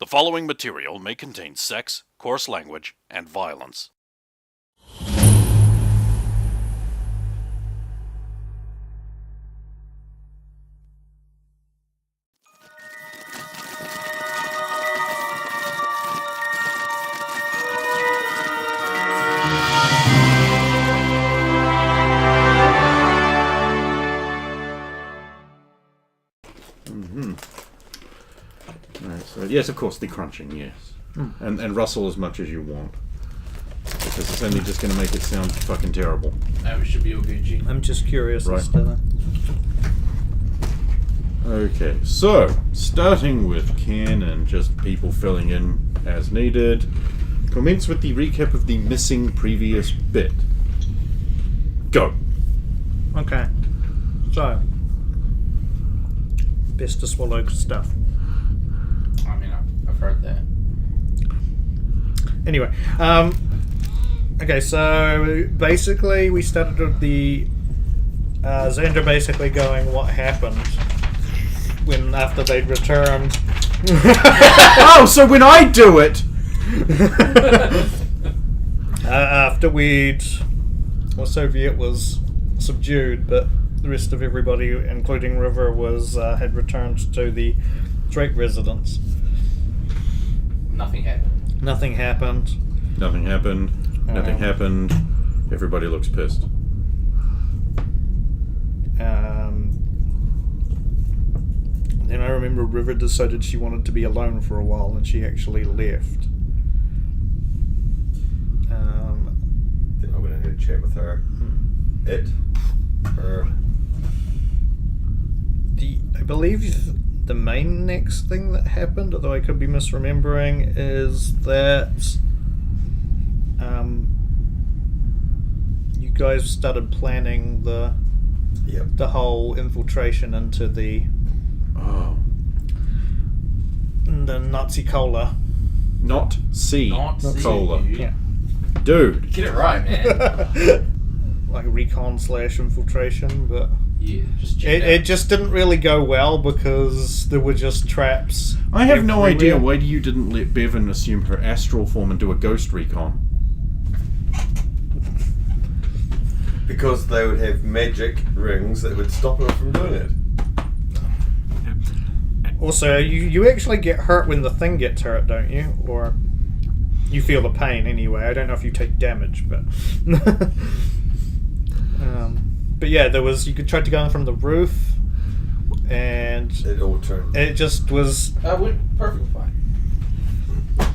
following material may contain sex, coarse language, and violence. Right, so yes, of course, the crunching, yes. And rustle as much as you want. Because it's only just going to make it sound fucking terrible. We should be all Gucci. I'm just curious Right. as to that. Okay, so, starting with Ken and just people filling in as needed, commence with the recap of the missing previous bit. Go. Okay. So, best to swallow stuff. I mean, I've heard that. Anyway, okay, so basically we started with the Xander basically going what happened when after they'd returned. Oh, so when I do it! After Soviet was subdued, but the rest of everybody, including River, had returned to the Drake residence. Nothing happened. Nothing happened. Nothing happened. Nothing happened. Everybody looks pissed. Then I remember River decided she wanted to be alone for a while, and she actually left. Then I'm going to have a chat with her. Her. I believe the main next thing that happened, although I could be misremembering, is that you guys started planning the whole infiltration into the Nazi cola. Not C. Not C. Cola. Yeah. Dude. Get it right, man. Like recon / infiltration, but Yeah, just check it just didn't really go well because there were just traps. I have no idea everywhere. why you didn't let Bevan assume her astral form and do a ghost recon. Because they would have magic rings that would stop her from doing it. Also, you actually get hurt when the thing gets hurt, don't you? Or you feel the pain anyway. I don't know if you take damage, but but yeah, you could try to go in from the roof, and It all turned. it just was went perfectly fine.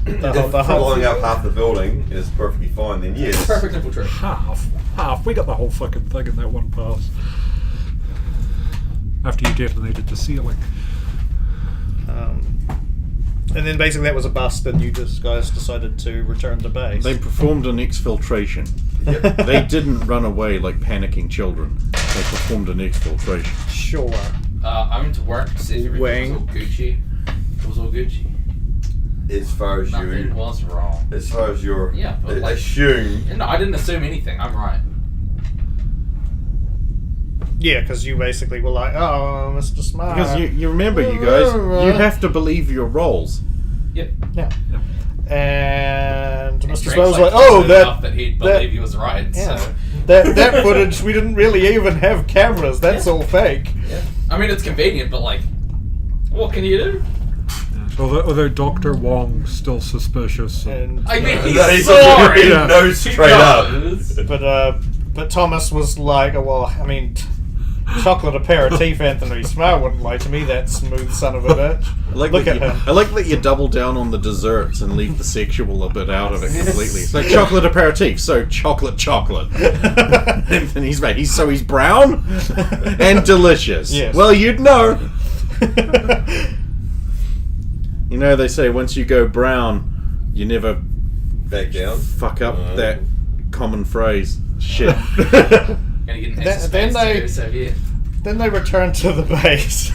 the If whole blowing up half the building is perfectly fine, then yes. Perfect infiltration. Half. We got the whole fucking thing in that one pass. After you detonated the ceiling. and then basically that was a bust, and you guys decided to return to base. They performed an exfiltration. Yep. They didn't run away like panicking children. They performed an exfiltration. Sure. I went to work to see if everything was all Gucci. It was all Gucci. As far as Nothing you, was wrong. as far as your Yeah, but like- assume. No, I didn't assume anything. I'm right. Yeah, because you basically were like, "Oh, Mr. Smart." Because you remember, you guys, you have to believe your roles. Yep. Yeah. And Mr. Drake's Smart was like, confident "Oh, enough that he'd believe he was right." Yeah. So. that footage, we didn't really even have cameras. That's all fake." Yeah. I mean, it's convenient, but like, what can you do? Although Dr. Wong's still suspicious. And I mean, he's He's sorry. He knows straight up. but Thomas was like, "Oh, well, I mean, chocolate aperitif, Anthony Smart wouldn't lie to me. That smooth son of a bitch. Look at him." I like that you double down on the desserts and leave the sexual a bit out of it completely. It's like chocolate aperitif, so chocolate. And he's brown and delicious. Yes. Well, you'd know. You know, they say once you go brown, you never Back down. fuck up that common phrase. Shit. Gonna get an extra Then space they- too, so yeah. Then they returned to the base.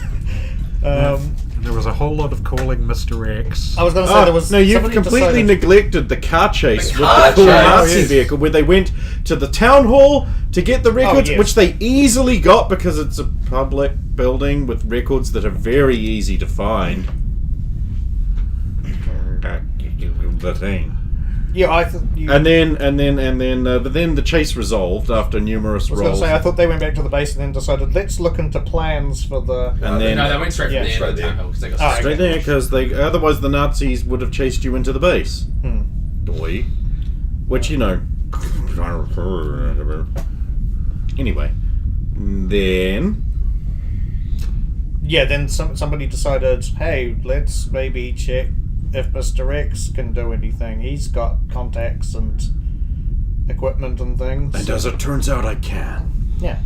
And there was a whole lot of calling Mr. X. I was going to say there was. No, you've somebody completely decided- neglected the car chase The with car the cool chase. Nazi Yes. vehicle where they went to the town hall to get the records, yes. which they easily got because it's a public building with records that are very easy to find. the thing. Yeah, I thought you... But then the chase resolved after numerous I was going rolls. to say, I thought they went back to the base and then decided, let's look into plans for the... And then No, they went straight Yeah. from the end Straight of the there. town hall because they got Oh, straight okay. there, because otherwise the Nazis would have chased you into the base. Doy. Which, you know... Anyway. Then... Yeah, then somebody decided, hey, let's maybe check if Mr. X can do anything. He's got contacts and equipment and things. And as it turns out, I can. Yeah.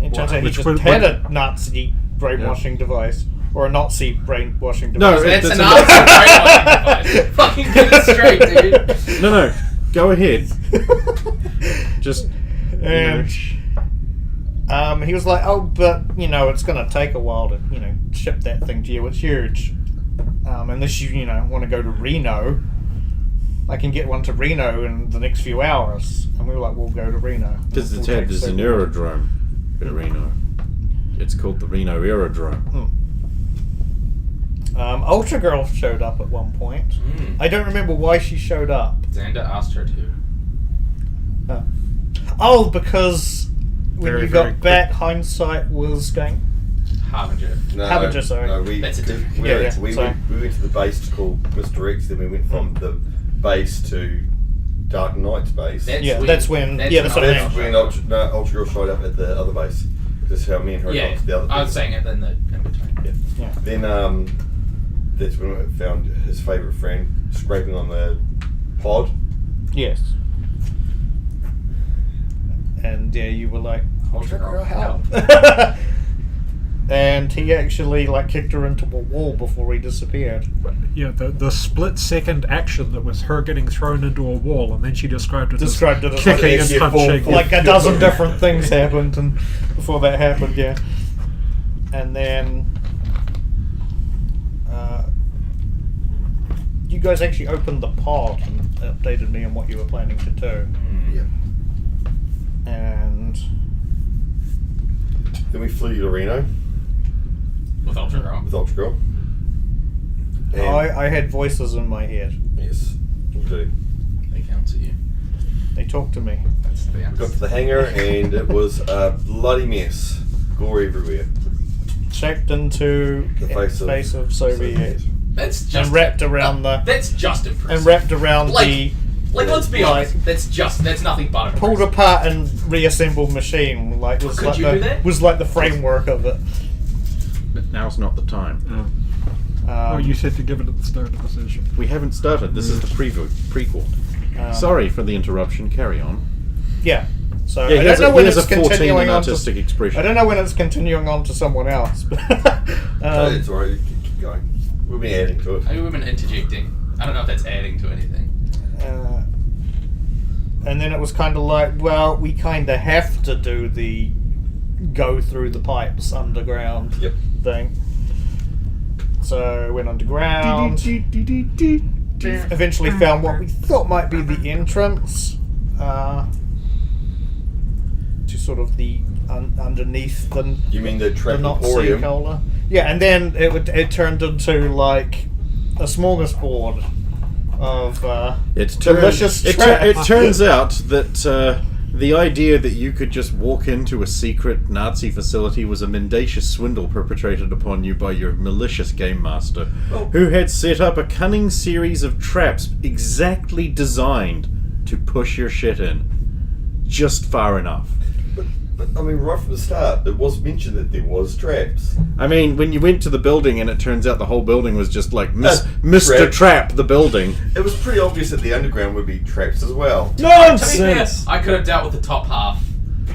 It turns out he Which just was- had a Nazi brainwashing device. Or a Nazi brainwashing No, device. That's That's an Nazi brainwashing device. Fucking get it straight, dude. No. Go ahead. Just... And he was like, oh, but, you know, it's going to take a while to, you know, ship that thing to you. It's huge. Unless you know, want to go to Reno. I can get one to Reno in the next few hours. And we were like, we'll go to Reno. Because We'll there's take an several- aerodrome at Reno. It's called the Reno Aerodrome. Ultra Girl showed up at one point. I don't remember why she showed up. Xander asked her to. Oh, because when Very, you very got back, hindsight was going... Harbinger. No, Harbinger, sorry. No, we That's a different- we, Yeah, yeah, we, sorry. went, we went to the base to call Mr. X, then we went from the base to Dark Knight's base. Yeah, that's when- yeah, that's what I That's when Ultra Girl showed up at the other base. That's how me and her Yeah, got to the other I was base. saying it in the in between. Yeah. Then that's when we found his favourite friend scraping on the pod. Yes. And yeah, you were like, Ultra Girl, help. And he actually like kicked her into a wall before he disappeared. Yeah, the split second action that was her getting thrown into a wall, and then she described it as Described it as kicking like, and punching. like a dozen different things happened, and before that happened, yeah. And then you guys actually opened the pod and updated me on what you were planning to do. Yeah. And Then we flew to Reno With Ultra Girl. with Ultra Girl. And I had voices in my head. yes, we do. They counsel you. They talked to me. That's the We got answer. to the hangar and it was a bloody mess. Gore everywhere. Shaped into The face of Soviet. That's just And wrapped around the... That's just impressive. And wrapped around Like- the... let's be like- honest. That's nothing but pulled impressive. apart and reassembled machine. Like was Could like you do that? was like the framework of it. But now's not the time. Oh, you said to give it at the start of the session. We haven't started. This is the prequel. Sorry for the interruption. Carry on. Yeah. So Yeah, I he has don't know when a it's 14 continuing in on to. artistic expression. I don't know when it's continuing on to someone else. But It's alright, keep going. We'll be adding to it. Maybe we've been interjecting. I don't know if that's adding to anything. and then it was kind of like, well, we kind of have to do the go through the pipes underground Yep. thing. So went underground. Eventually found what we thought might be the entrance to sort of the underneath the You mean the trap Nazi emporium? cola. Yeah, and then it turned into like a smorgasbord of delicious traps. It turns out that the idea that you could just walk into a secret Nazi facility was a mendacious swindle perpetrated upon you by your malicious game master, who had set up a cunning series of traps exactly designed to push your shit in just far enough. But I mean, right from the start, it was mentioned that there was traps. I mean, when you went to the building and it turns out the whole building was just like Mr. Trap. Trap, the building. It was pretty obvious that the underground would be traps as well. To be fair, Nonsense! I could have dealt with the top half.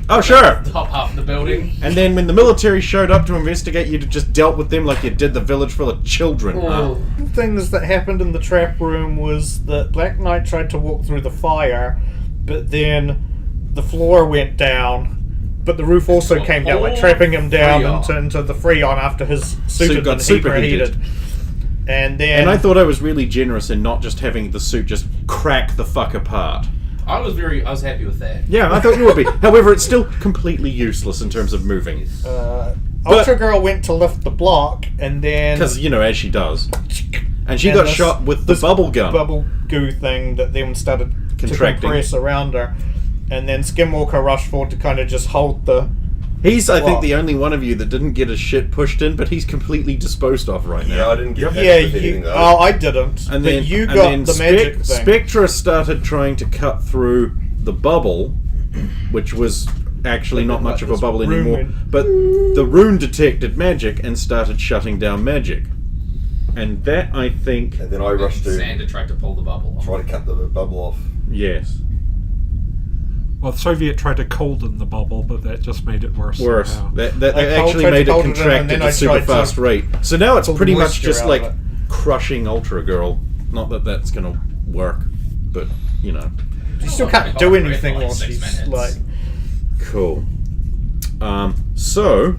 Oh, sure! The top half of the building. And then when the military showed up to investigate, you'd have just dealt with them like you did the village full of children. Huh? Things that happened in the trap room was that Black Knight tried to walk through the fire, but then the floor went down. But the roof also So came down, like all trapping him down Freon. into the Freon after his suit had got been superheated. superheated. And then... And I thought I was really generous in not just having the suit just crack the fuck apart. I was happy with that. Yeah, I thought you would be. However, it's still completely useless in terms of moving. Ultra Girl went to lift the block, and then... Because, you know, as she does. And she And got this- shot with the this bubble gun. bubble goo thing that then started to Contracting. compress around her, and then Skinwalker rushed forward to kind of just hold the. He's, I think, What? the only one of you that didn't get his shit pushed in, but he's completely disposed of right now. Yeah, I didn't get hit Yeah, with anything you. though. Oh, I didn't. And but then you and got then the magic thing. Spectra started trying to cut through the bubble, which was actually not much of a This bubble rune anymore. went- But the rune detected magic and started shutting down magic. And that, I think, And then I rushed to Xander tried to pull the bubble off. try to cut the bubble off. yes, Well, the Soviet tried to colden the bubble, but that just made it worse. worse. somehow. That I actually tried to made it hold it in, contract and then at a I super tried to fast rate. So now it's pull the pretty much moisture just out like of it. crushing Ultra Girl. Not that that's going to work, but, you know. She still Oh, can't my do God, anything like while 6 she's minutes. like. Cool. So